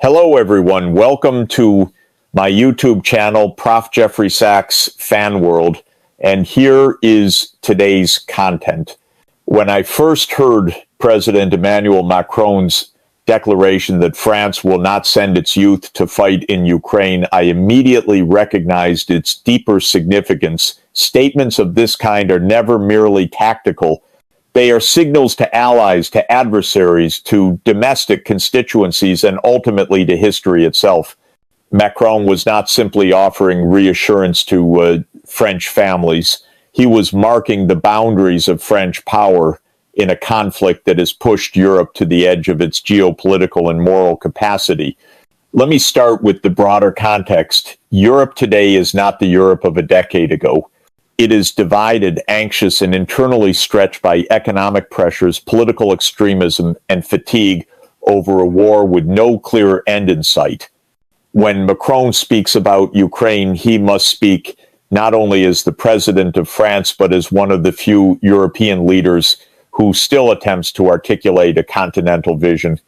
Hello, everyone. Welcome to my YouTube channel, Prof. Jeffrey Sachs Fan World. And here is today's content. When I first heard President Emmanuel Macron's declaration that France will not send its youth to fight in Ukraine, I immediately recognized its deeper significance. Statements of this kind are never merely tactical. They are signals to allies, to adversaries, to domestic constituencies, and ultimately to history itself. Macron was not simply offering reassurance to French families. He was marking the boundaries of French power in a conflict that has pushed Europe to the edge of its geopolitical and moral capacity. Let me start with the broader context. Europe today is not the Europe of a decade ago. It is divided, anxious, and internally stretched by economic pressures, political extremism, and fatigue over a war with no clear end in sight. When Macron speaks about Ukraine, he must speak not only as the president of France, but as one of the few European leaders who still attempts to articulate a continental vision.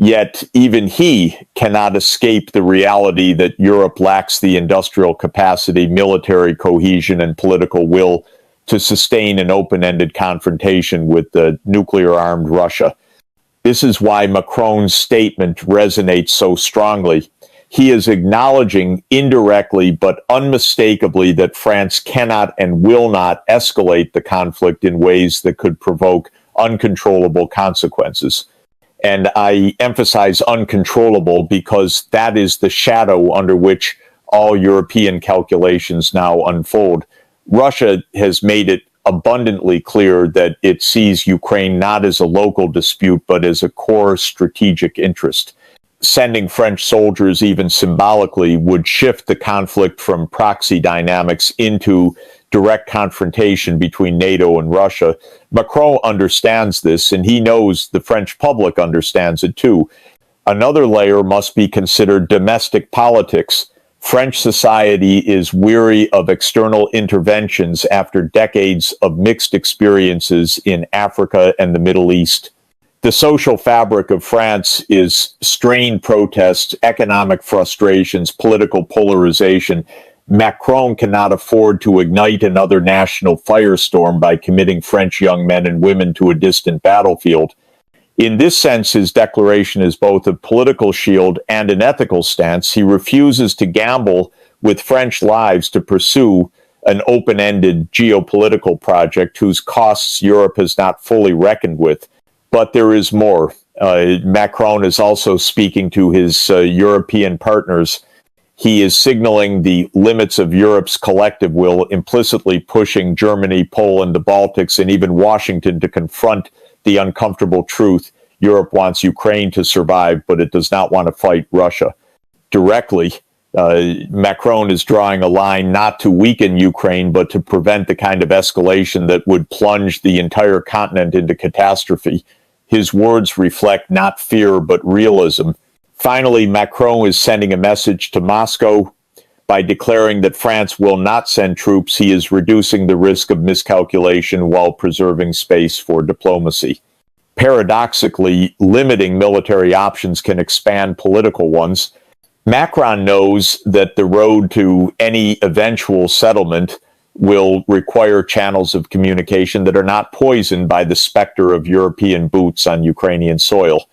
Yet even he cannot escape the reality that Europe lacks the industrial capacity, military cohesion, and political will to sustain an open-ended confrontation with the nuclear-armed Russia. This is why Macron's statement resonates so strongly. He is acknowledging indirectly but unmistakably that France cannot and will not escalate the conflict in ways that could provoke uncontrollable consequences. And I emphasize uncontrollable because that is the shadow under which all European calculations now unfold. Russia has made it abundantly clear that it sees Ukraine not as a local dispute, but as a core strategic interest. Sending French soldiers, even symbolically, would shift the conflict from proxy dynamics into direct confrontation between NATO and Russia. Macron understands this, and he knows the French public understands it too. Another layer must be considered domestic politics. French society is weary of external interventions after decades of mixed experiences in Africa and the Middle East. The social fabric of France is strained protests, economic frustrations, political polarization. Macron cannot afford to ignite another national firestorm by committing French young men and women to a distant battlefield. In this sense, his declaration is both a political shield and an ethical stance. He refuses to gamble with French lives to pursue an open-ended geopolitical project whose costs Europe has not fully reckoned with. But there is more. Macron is also speaking to his European partners. He is signaling the limits of Europe's collective will, implicitly pushing Germany, Poland, the Baltics, and even Washington to confront the uncomfortable truth. Europe wants Ukraine to survive, but it does not want to fight Russia directly. Macron is drawing a line not to weaken Ukraine, but to prevent the kind of escalation that would plunge the entire continent into catastrophe. His words reflect not fear, but realism. Finally, Macron is sending a message to Moscow. By declaring that France will not send troops, he is reducing the risk of miscalculation while preserving space for diplomacy. Paradoxically, limiting military options can expand political ones. Macron knows that the road to any eventual settlement will require channels of communication that are not poisoned by the specter of European boots on Ukrainian soil.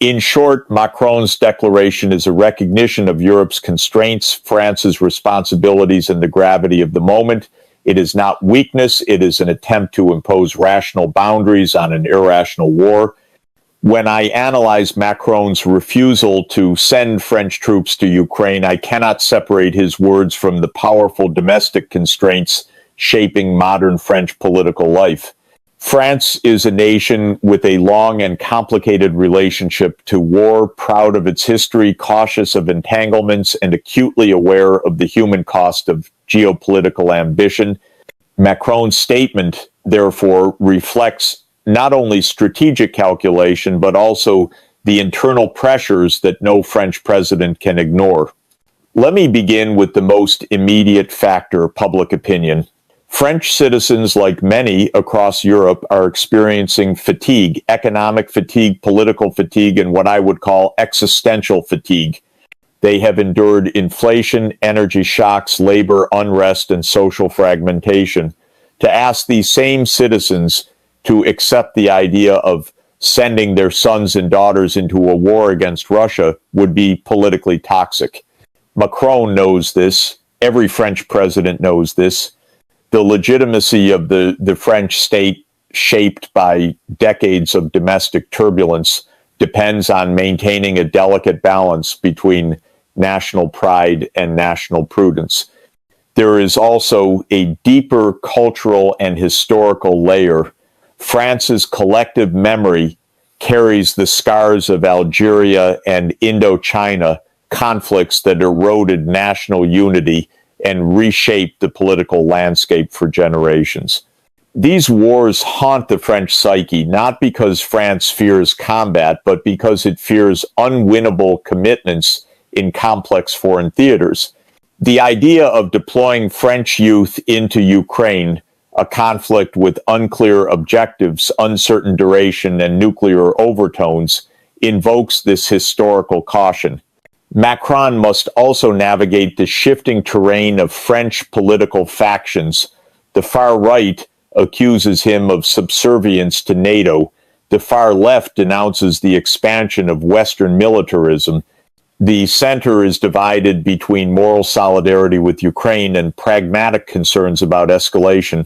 In short, Macron's declaration is a recognition of Europe's constraints, France's responsibilities, and the gravity of the moment. It is not weakness. It is an attempt to impose rational boundaries on an irrational war. When I analyze Macron's refusal to send French troops to Ukraine, I cannot separate his words from the powerful domestic constraints shaping modern French political life. France is a nation with a long and complicated relationship to war, proud of its history, cautious of entanglements, and acutely aware of the human cost of geopolitical ambition. Macron's statement, therefore, reflects not only strategic calculation, but also the internal pressures that no French president can ignore. Let me begin with the most immediate factor, public opinion. French citizens, like many across Europe, are experiencing fatigue, economic fatigue, political fatigue, and what I would call existential fatigue. They have endured inflation, energy shocks, labor unrest, and social fragmentation. To ask these same citizens to accept the idea of sending their sons and daughters into a war against Russia would be politically toxic. Macron knows this. Every French president knows this. The legitimacy of the French state, shaped by decades of domestic turbulence, depends on maintaining a delicate balance between national pride and national prudence. There is also a deeper cultural and historical layer. France's collective memory carries the scars of Algeria and Indochina conflicts that eroded national unity and reshaped the political landscape for generations. These wars haunt the French psyche, not because France fears combat, but because it fears unwinnable commitments in complex foreign theaters. The idea of deploying French youth into Ukraine, a conflict with unclear objectives, uncertain duration, and nuclear overtones, invokes this historical caution. Macron must also navigate the shifting terrain of French political factions. The far right accuses him of subservience to NATO. The far left denounces the expansion of Western militarism. The center is divided between moral solidarity with Ukraine and pragmatic concerns about escalation.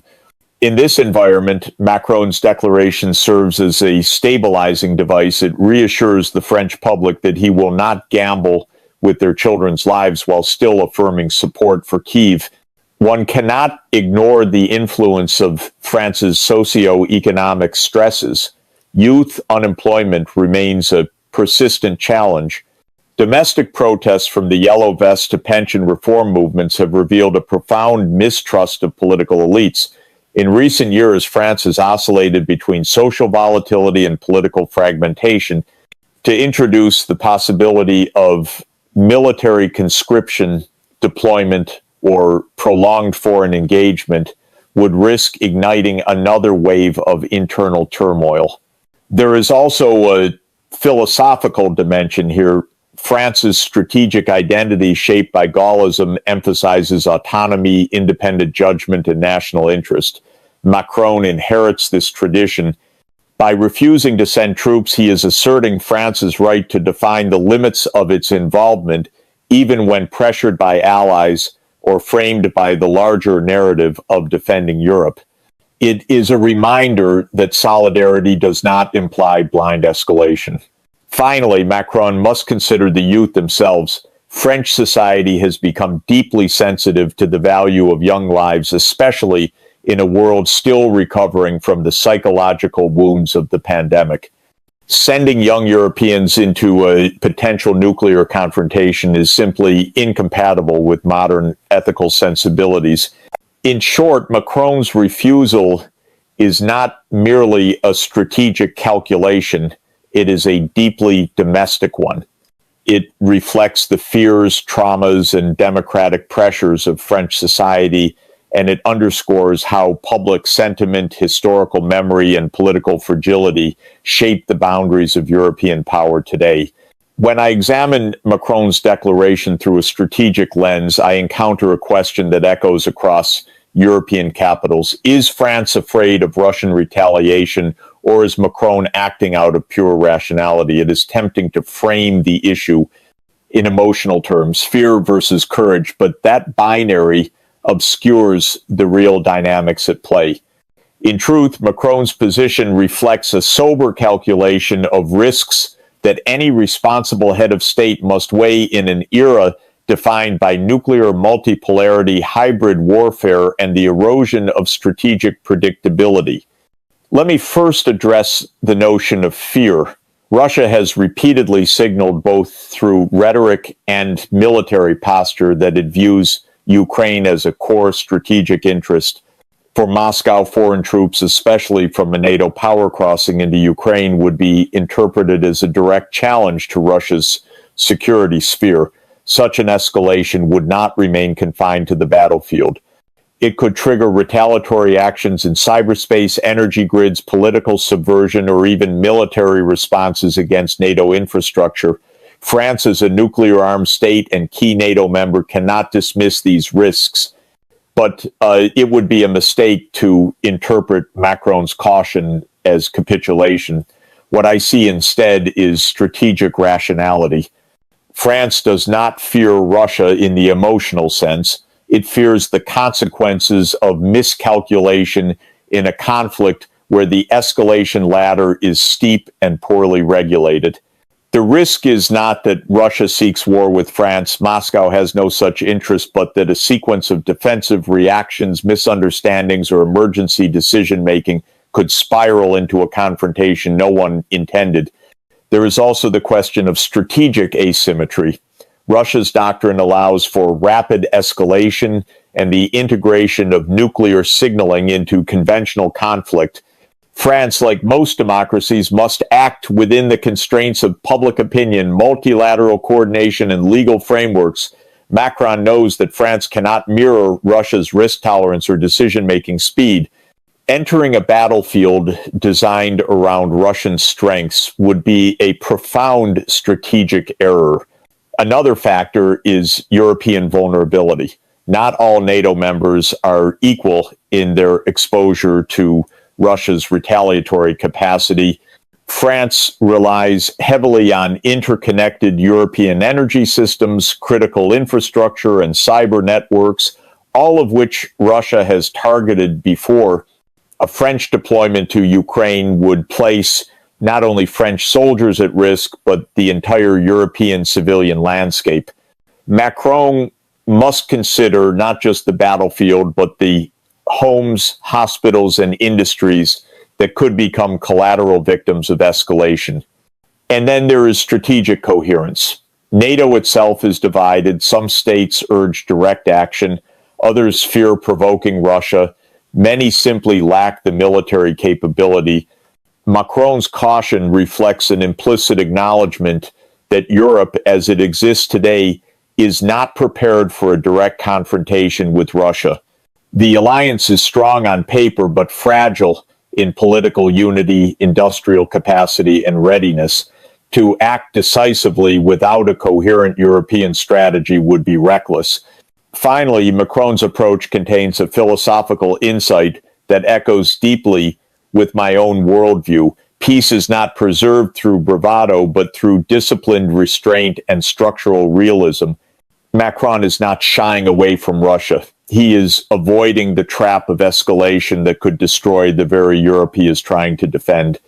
In this environment, Macron's declaration serves as a stabilizing device. It reassures the French public that he will not gamble with their children's lives while still affirming support for Kyiv. One cannot ignore the influence of France's socio-economic stresses. Youth unemployment remains a persistent challenge. Domestic protests from the Yellow Vest to pension reform movements have revealed a profound mistrust of political elites. In recent years, France has oscillated between social volatility and political fragmentation. To introduce the possibility of military conscription deployment or prolonged foreign engagement would risk igniting another wave of internal turmoil. There is also a philosophical dimension here. France's strategic identity, shaped by Gaullism, emphasizes autonomy, independent judgment, and national interest. Macron inherits this tradition. By refusing to send troops, he is asserting France's right to define the limits of its involvement, even when pressured by allies or framed by the larger narrative of defending Europe. It is a reminder that solidarity does not imply blind escalation. Finally, Macron must consider the youth themselves. French society has become deeply sensitive to the value of young lives, especially in a world still recovering from the psychological wounds of the pandemic. Sending young Europeans into a potential nuclear confrontation is simply incompatible with modern ethical sensibilities. In short, Macron's refusal is not merely a strategic calculation. It is a deeply domestic one. It reflects the fears, traumas, and democratic pressures of French society, and it underscores how public sentiment, historical memory, and political fragility shape the boundaries of European power today. When I examine Macron's declaration through a strategic lens, I encounter a question that echoes across European capitals. Is France afraid of Russian retaliation, or is Macron acting out of pure rationality? It is tempting to frame the issue in emotional terms, fear versus courage, but that binary obscures the real dynamics at play. In truth, Macron's position reflects a sober calculation of risks that any responsible head of state must weigh in an era defined by nuclear multipolarity, hybrid warfare, and the erosion of strategic predictability. Let me first address the notion of fear. Russia has repeatedly signaled, both through rhetoric and military posture, that it views Ukraine as a core strategic interest. For Moscow, foreign troops, especially from a NATO power crossing into Ukraine, would be interpreted as a direct challenge to Russia's security sphere. Such an escalation would not remain confined to the battlefield. It could trigger retaliatory actions in cyberspace, energy grids, political subversion, or even military responses against NATO infrastructure. France, as a nuclear-armed state and key NATO member, cannot dismiss these risks. But it would be a mistake to interpret Macron's caution as capitulation. What I see instead is strategic rationality. France does not fear Russia in the emotional sense. It fears the consequences of miscalculation in a conflict where the escalation ladder is steep and poorly regulated. The risk is not that Russia seeks war with France. Moscow has no such interest, but that a sequence of defensive reactions, misunderstandings, or emergency decision-making could spiral into a confrontation no one intended. There is also the question of strategic asymmetry. Russia's doctrine allows for rapid escalation and the integration of nuclear signaling into conventional conflict. France, like most democracies, must act within the constraints of public opinion, multilateral coordination, and legal frameworks. Macron knows that France cannot mirror Russia's risk tolerance or decision-making speed. Entering a battlefield designed around Russian strengths would be a profound strategic error. Another factor is European vulnerability. Not all NATO members are equal in their exposure to Russia's retaliatory capacity. France relies heavily on interconnected European energy systems, critical infrastructure, and cyber networks, all of which Russia has targeted before. A French deployment to Ukraine would place not only French soldiers at risk, but the entire European civilian landscape. Macron must consider not just the battlefield, but the homes, hospitals, and industries that could become collateral victims of escalation. And then there is strategic coherence. NATO itself is divided. Some states urge direct action. Others fear provoking Russia. Many simply lack the military capability. Macron's caution reflects an implicit acknowledgement that Europe, as it exists today, is not prepared for a direct confrontation with Russia. The alliance is strong on paper, but fragile in political unity, industrial capacity, and readiness. To act decisively without a coherent European strategy would be reckless. Finally, Macron's approach contains a philosophical insight that echoes deeply with my own worldview. Peace is not preserved through bravado, but through disciplined restraint and structural realism. Macron is not shying away from Russia. He is avoiding the trap of escalation that could destroy the very Europe he is trying to defend.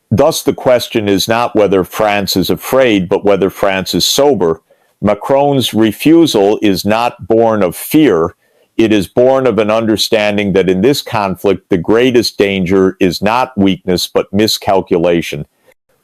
Thus, the question is not whether France is afraid, but whether France is sober. Macron's refusal is not born of fear. It is born of an understanding that in this conflict, the greatest danger is not weakness, but miscalculation.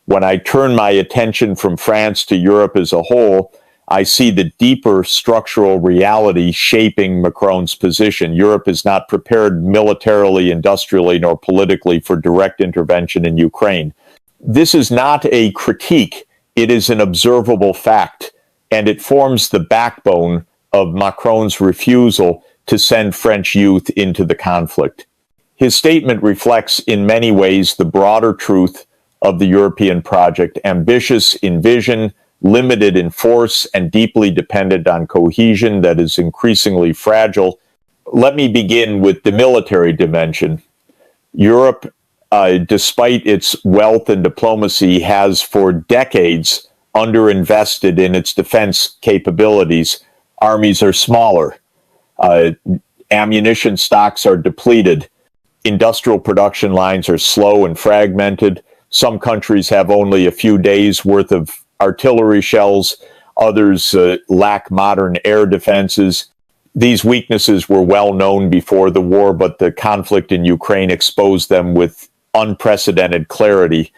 When I turn my attention from France to Europe as a whole, I see the deeper structural reality shaping Macron's position. Europe is not prepared militarily, industrially, nor politically for direct intervention in Ukraine. This is not a critique. It is an observable fact, and it forms the backbone of Macron's refusal to send French youth into the conflict. His statement reflects in many ways the broader truth of the European project, ambitious in vision, limited in force, and deeply dependent on cohesion that is increasingly fragile. Let me begin with the military dimension. Europe, despite its wealth and diplomacy, has for decades underinvested in its defense capabilities. Armies are smaller. Ammunition stocks are depleted. Industrial production lines are slow and fragmented. Some countries have only a few days' worth of artillery shells. Others lack modern air defenses. These weaknesses were well known before the war, but the conflict in Ukraine exposed them with unprecedented clarity.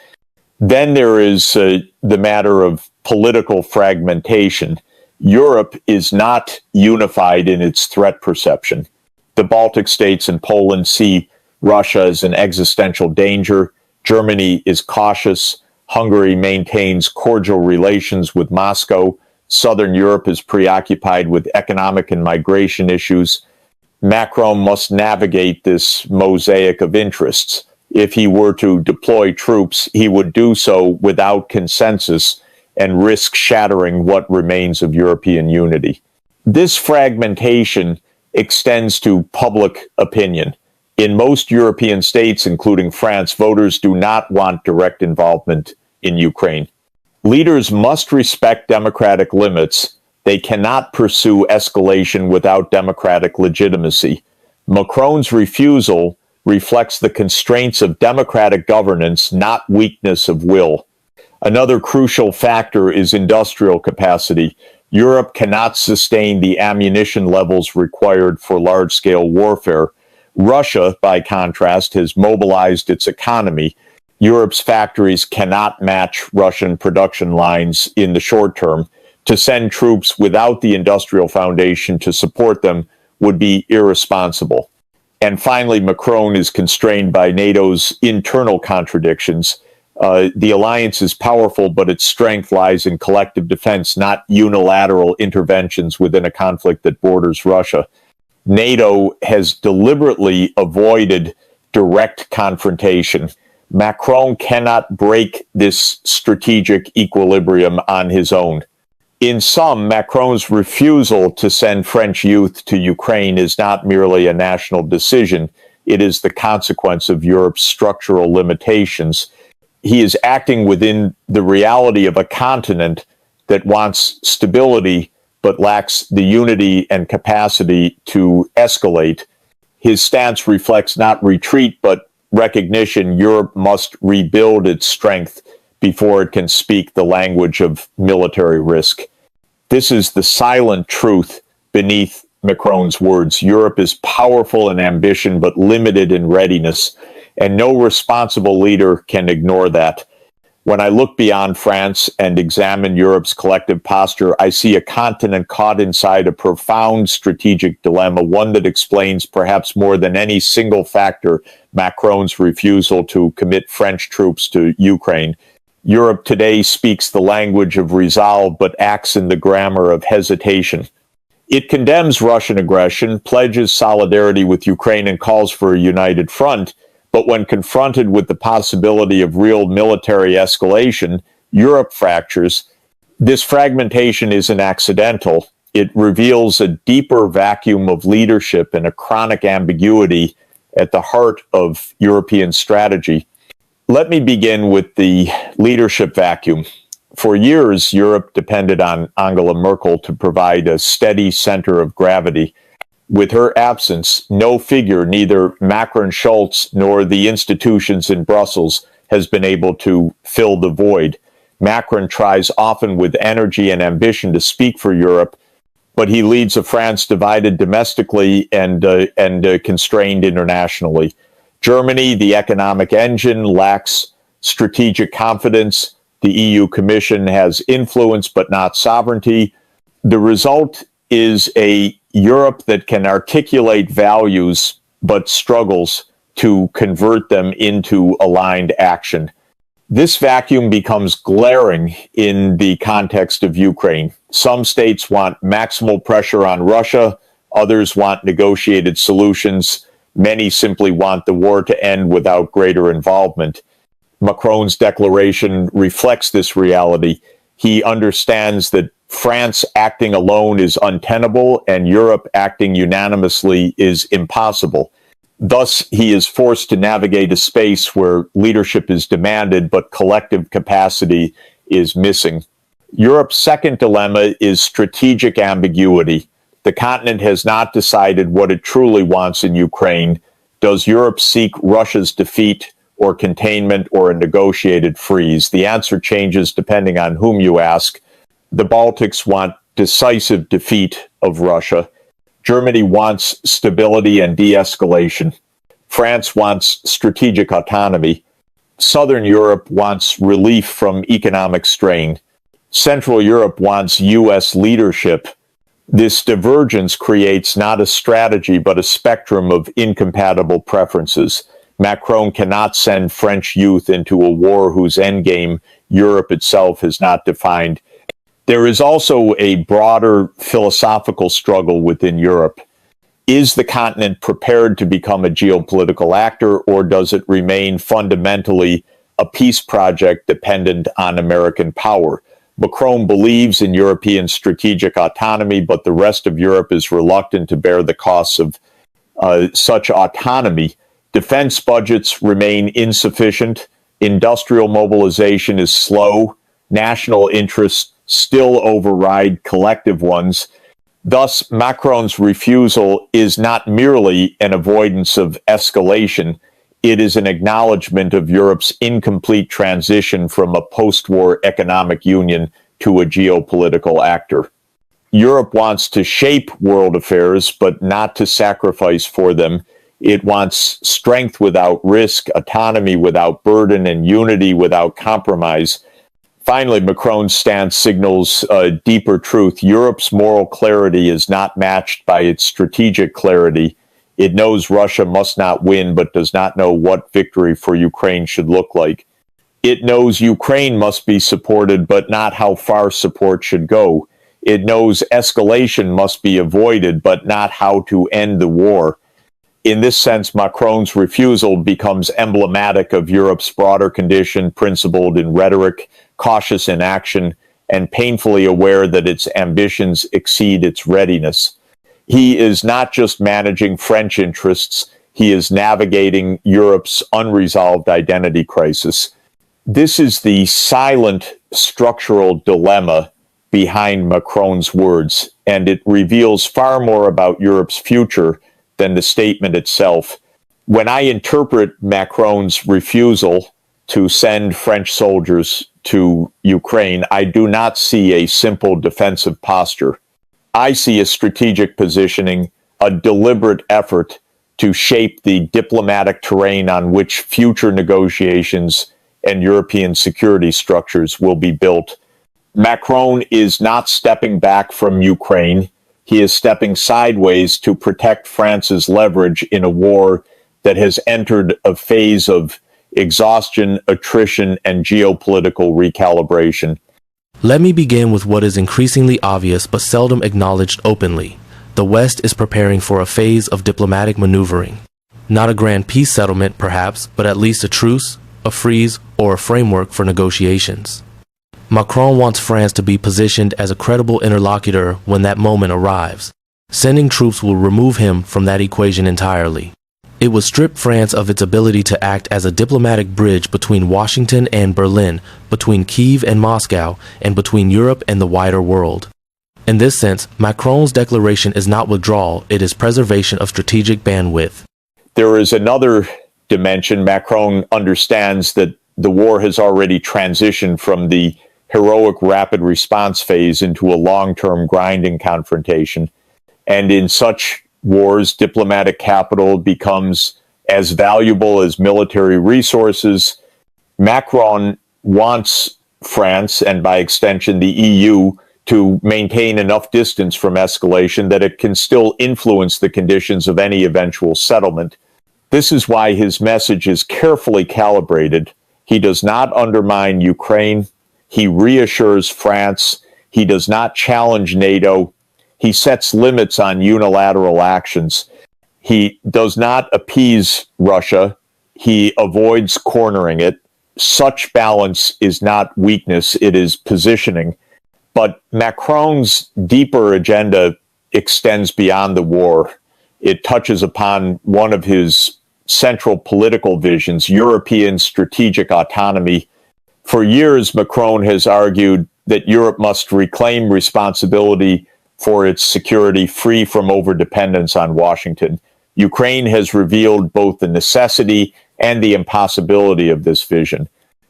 Then there is the matter of political fragmentation. Europe is not unified in its threat perception. The Baltic states and Poland see Russia as an existential danger. Germany is cautious. Hungary maintains cordial relations with Moscow. Southern Europe is preoccupied with economic and migration issues. Macron must navigate this mosaic of interests. If he were to deploy troops, he would do so without consensus and risk shattering what remains of European unity. This fragmentation extends to public opinion. In most European states, including France, voters do not want direct involvement in Ukraine. Leaders must respect democratic limits. They cannot pursue escalation without democratic legitimacy. Macron's refusal reflects the constraints of democratic governance, not weakness of will. Another crucial factor is industrial capacity. Europe cannot sustain the ammunition levels required for large-scale warfare. Russia, by contrast, has mobilized its economy. Europe's factories cannot match Russian production lines in the short term. To send troops without the industrial foundation to support them would be irresponsible. And finally, Macron is constrained by NATO's internal contradictions. The alliance is powerful, but its strength lies in collective defense, not unilateral interventions within a conflict that borders Russia. NATO has deliberately avoided direct confrontation. Macron cannot break this strategic equilibrium on his own. In sum, Macron's refusal to send French youth to Ukraine is not merely a national decision. It is the consequence of Europe's structural limitations. He is acting within the reality of a continent that wants stability but lacks the unity and capacity to escalate. His stance reflects not retreat but recognition. Europe must rebuild its strength before it can speak the language of military risk. This is the silent truth beneath Macron's words. Europe is powerful in ambition but limited in readiness, and no responsible leader can ignore that. When I look beyond France and examine Europe's collective posture, I see a continent caught inside a profound strategic dilemma, one that explains perhaps more than any single factor Macron's refusal to commit French troops to Ukraine. Europe today speaks the language of resolve but acts in the grammar of hesitation. It condemns Russian aggression, pledges solidarity with Ukraine, and calls for a united front. But when confronted with the possibility of real military escalation, Europe fractures. This fragmentation isn't accidental. It reveals a deeper vacuum of leadership and a chronic ambiguity at the heart of European strategy. Let me begin with the leadership vacuum. For years, Europe depended on Angela Merkel to provide a steady center of gravity. With her absence, no figure, neither Macron, Schulz, nor the institutions in Brussels, has been able to fill the void. Macron tries often with energy and ambition to speak for Europe, but he leads a France divided domestically and constrained internationally. Germany, the economic engine, lacks strategic confidence. The EU Commission has influence but not sovereignty. The result is a Europe that can articulate values but struggles to convert them into aligned action. This vacuum becomes glaring in the context of Ukraine. Some states want maximal pressure on Russia, others want negotiated solutions. Many simply want the war to end without greater involvement. Macron's declaration reflects this reality. He understands that France acting alone is untenable and Europe acting unanimously is impossible. Thus, he is forced to navigate a space where leadership is demanded but collective capacity is missing. Europe's second dilemma is strategic ambiguity. The continent has not decided what it truly wants in Ukraine. Does Europe seek Russia's defeat or containment or a negotiated freeze? The answer changes depending on whom you ask. The Baltics want decisive defeat of Russia. Germany wants stability and de-escalation. France wants strategic autonomy. Southern Europe wants relief from economic strain. Central Europe wants U.S. leadership. This divergence creates not a strategy but a spectrum of incompatible preferences. Macron cannot send French youth into a war whose endgame Europe itself has not defined. There is also a broader philosophical struggle within Europe. Is the continent prepared to become a geopolitical actor, or does it remain fundamentally a peace project dependent on American power? Macron believes in European strategic autonomy, but the rest of Europe is reluctant to bear the costs of such autonomy. Defense budgets remain insufficient. Industrial mobilization is slow. National interests still override collective ones. Thus, Macron's refusal is not merely an avoidance of escalation. It is an acknowledgement of Europe's incomplete transition from a post-war economic union to a geopolitical actor. Europe wants to shape world affairs, but not to sacrifice for them. It wants strength without risk, autonomy without burden, and unity without compromise. Finally, Macron's stance signals a deeper truth. Europe's moral clarity is not matched by its strategic clarity. It knows Russia must not win, but does not know what victory for Ukraine should look like. It knows Ukraine must be supported, but not how far support should go. It knows escalation must be avoided, but not how to end the war. In this sense, Macron's refusal becomes emblematic of Europe's broader condition, principled in rhetoric, cautious in action, and painfully aware that its ambitions exceed its readiness. He is not just managing French interests, he is navigating Europe's unresolved identity crisis. This is the silent structural dilemma behind Macron's words, and it reveals far more about Europe's future than the statement itself. When I interpret Macron's refusal to send French soldiers to Ukraine, I do not see a simple defensive posture. I see a strategic positioning, a deliberate effort to shape the diplomatic terrain on which future negotiations and European security structures will be built. Macron is not stepping back from Ukraine. He is stepping sideways to protect France's leverage in a war that has entered a phase of exhaustion, attrition, and geopolitical recalibration. Let me begin with what is increasingly obvious but seldom acknowledged openly. The West is preparing for a phase of diplomatic maneuvering. Not a grand peace settlement, perhaps, but at least a truce, a freeze, or a framework for negotiations. Macron wants France to be positioned as a credible interlocutor when that moment arrives. Sending troops will remove him from that equation entirely. It would strip France of its ability to act as a diplomatic bridge between Washington and Berlin, between Kyiv and Moscow, and between Europe and the wider world. In this sense, Macron's declaration is not withdrawal, it is preservation of strategic bandwidth. There is another dimension. Macron understands that the war has already transitioned from the heroic rapid response phase into a long-term grinding confrontation. And in such wars, diplomatic capital becomes as valuable as military resources. Macron wants France, and by extension the EU, to maintain enough distance from escalation that it can still influence the conditions of any eventual settlement. This is why his message is carefully calibrated. He does not undermine Ukraine. He reassures France. He does not challenge NATO. He sets limits on unilateral actions. He does not appease Russia. He avoids cornering it. Such balance is not weakness, it is positioning. But Macron's deeper agenda extends beyond the war. It touches upon one of his central political visions, European strategic autonomy. For years, Macron has argued that Europe must reclaim responsibility for its security, free from overdependence on Washington. Ukraine has revealed both the necessity and the impossibility of this vision.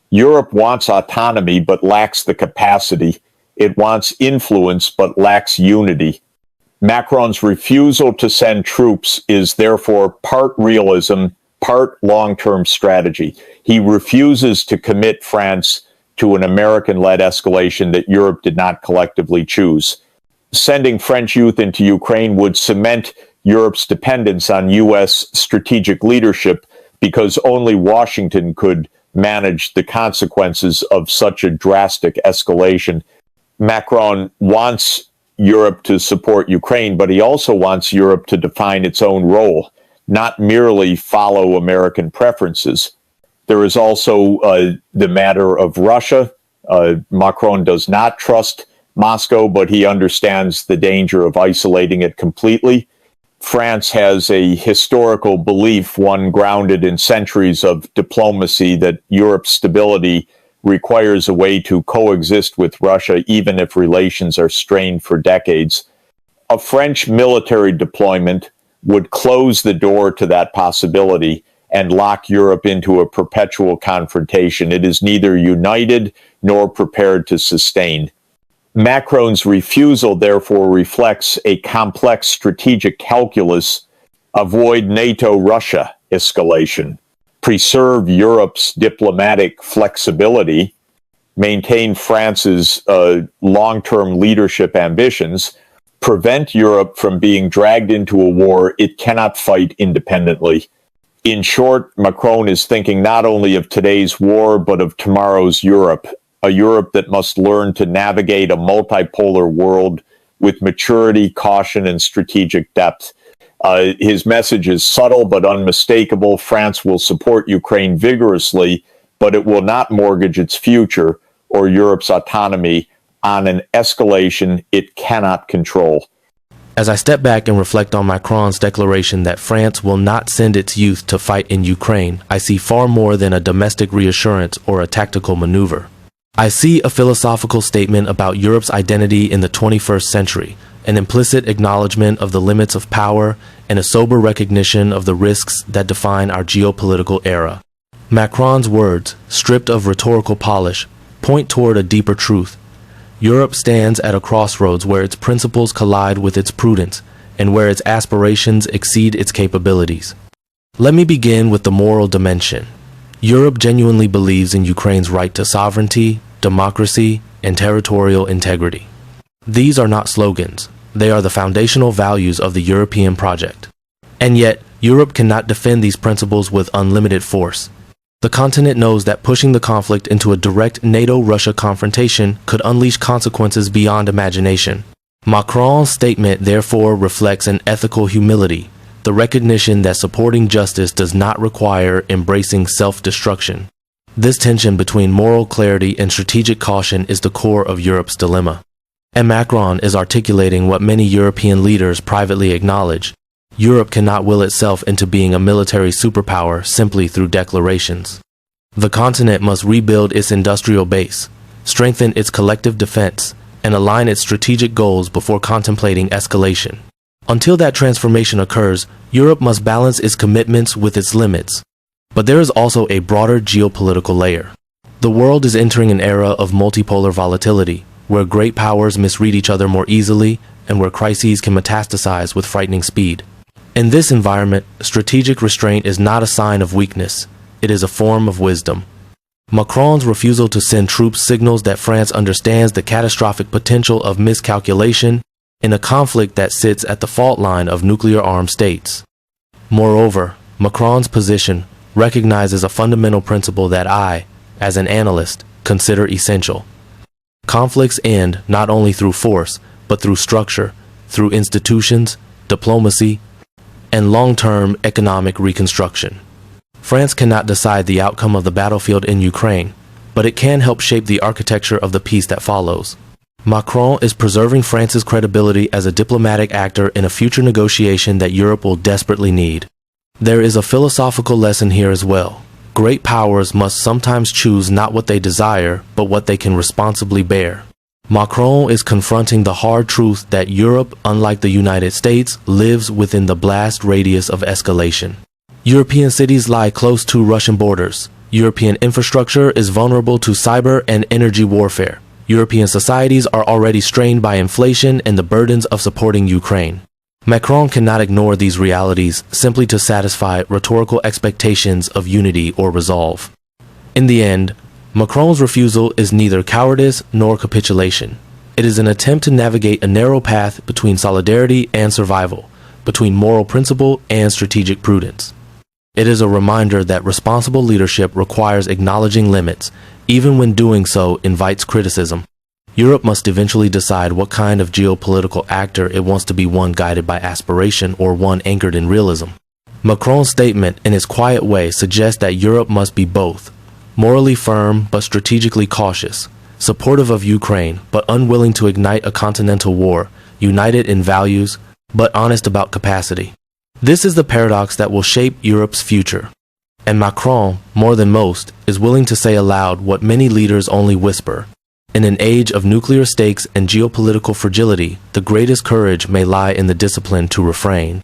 Europe wants autonomy but lacks the capacity. It wants influence but lacks unity. Macron's refusal to send troops is therefore part realism, part long-term strategy. He refuses to commit France to an American-led escalation that Europe did not collectively choose. Sending French youth into Ukraine would cement Europe's dependence on U.S. strategic leadership because only Washington could manage the consequences of such a drastic escalation. Macron wants Europe to support Ukraine, but he also wants Europe to define its own role, not merely follow American preferences. There is also the matter of Russia. Macron does not trust Moscow, but he understands the danger of isolating it completely. France has a historical belief, one grounded in centuries of diplomacy, that Europe's stability requires a way to coexist with Russia, even if relations are strained for decades. A French military deployment would close the door to that possibility and lock Europe into a perpetual confrontation. It is neither united nor prepared to sustain. Macron's refusal, therefore, reflects a complex strategic calculus: avoid NATO-Russia escalation, preserve Europe's diplomatic flexibility, maintain France's long-term leadership ambitions, prevent Europe from being dragged into a war it cannot fight independently. In short, Macron is thinking not only of today's war, but of tomorrow's Europe, a Europe that must learn to navigate a multipolar world with maturity, caution, and strategic depth. His message is subtle but unmistakable. France will support Ukraine vigorously, but it will not mortgage its future or Europe's autonomy on an escalation it cannot control. As I step back and reflect on Macron's declaration that France will not send its youth to fight in Ukraine, I see far more than a domestic reassurance or a tactical maneuver. I see a philosophical statement about Europe's identity in the 21st century, an implicit acknowledgement of the limits of power, and a sober recognition of the risks that define our geopolitical era. Macron's words, stripped of rhetorical polish, point toward a deeper truth. Europe stands at a crossroads where its principles collide with its prudence, and where its aspirations exceed its capabilities. Let me begin with the moral dimension. Europe genuinely believes in Ukraine's right to sovereignty, democracy, and territorial integrity. These are not slogans. They are the foundational values of the European project. And yet, Europe cannot defend these principles with unlimited force. The continent knows that pushing the conflict into a direct NATO-Russia confrontation could unleash consequences beyond imagination. Macron's statement therefore reflects an ethical humility, the recognition that supporting justice does not require embracing self-destruction. This tension between moral clarity and strategic caution is the core of Europe's dilemma. And Macron is articulating what many European leaders privately acknowledge. Europe cannot will itself into being a military superpower simply through declarations. The continent must rebuild its industrial base, strengthen its collective defense, and align its strategic goals before contemplating escalation. Until that transformation occurs, Europe must balance its commitments with its limits. But there is also a broader geopolitical layer. The world is entering an era of multipolar volatility, where great powers misread each other more easily and where crises can metastasize with frightening speed. In this environment, strategic restraint is not a sign of weakness. It is a form of wisdom. Macron's refusal to send troops signals that France understands the catastrophic potential of miscalculation in a conflict that sits at the fault line of nuclear-armed states. Moreover, Macron's position recognizes a fundamental principle that I, as an analyst, consider essential. Conflicts end not only through force, but through structure, through institutions, diplomacy, and long-term economic reconstruction. France cannot decide the outcome of the battlefield in Ukraine, but it can help shape the architecture of the peace that follows. Macron is preserving France's credibility as a diplomatic actor in a future negotiation that Europe will desperately need. There is a philosophical lesson here as well. Great powers must sometimes choose not what they desire, but what they can responsibly bear. Macron is confronting the hard truth that Europe, unlike the United States, lives within the blast radius of escalation. European cities lie close to Russian borders. European infrastructure is vulnerable to cyber and energy warfare. European societies are already strained by inflation and the burdens of supporting Ukraine. Macron cannot ignore these realities simply to satisfy rhetorical expectations of unity or resolve. In the end, Macron's refusal is neither cowardice nor capitulation. It is an attempt to navigate a narrow path between solidarity and survival, between moral principle and strategic prudence. It is a reminder that responsible leadership requires acknowledging limits, even when doing so invites criticism. Europe must eventually decide what kind of geopolitical actor it wants to be, one guided by aspiration or one anchored in realism. Macron's statement, in his quiet way, suggests that Europe must be both, morally firm but strategically cautious, supportive of Ukraine but unwilling to ignite a continental war, united in values but honest about capacity. This is the paradox that will shape Europe's future. And Macron, more than most, is willing to say aloud what many leaders only whisper. In an age of nuclear stakes and geopolitical fragility, the greatest courage may lie in the discipline to refrain.